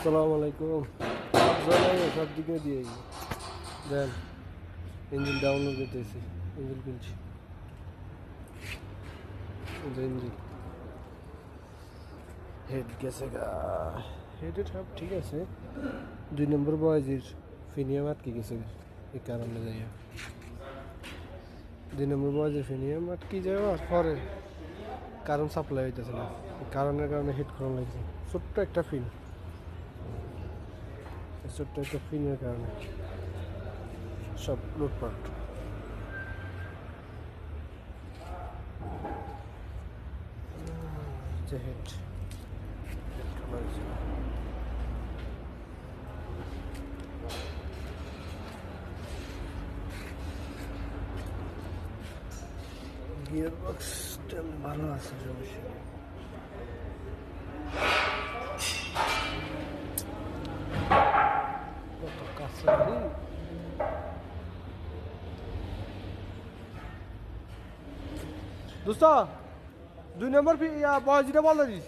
আসসালামু আলাইকুম। সব দিকে দিয়ে দেন ইঞ্জিন ডাউনলোড করতেছি, ইঞ্জিন কিনছি, ইঞ্জিন হেড গেছে গা, হেডের সব ঠিক আছে। 2 নম্বর বয়সের ফিনিয়াম আটকে গেছে, এই কারণে যাইয়া 2 নম্বর বয়সের ফিনিয়াম আটকে যাওয়ার পরে কারণ সাপ্লাই হইতেছে না, কারণের কারণে হিট করা লাগছে। ছোট্ট একটা ফিন, ছোট্ট একটা ফিনের কারণে সব লুটপাট। হেড গিয়ার বক্স ভালো আছে, সমস্যা নেই। কত কাছে দোস্ত 2 নম্বর বয়স যেটা বল দিস।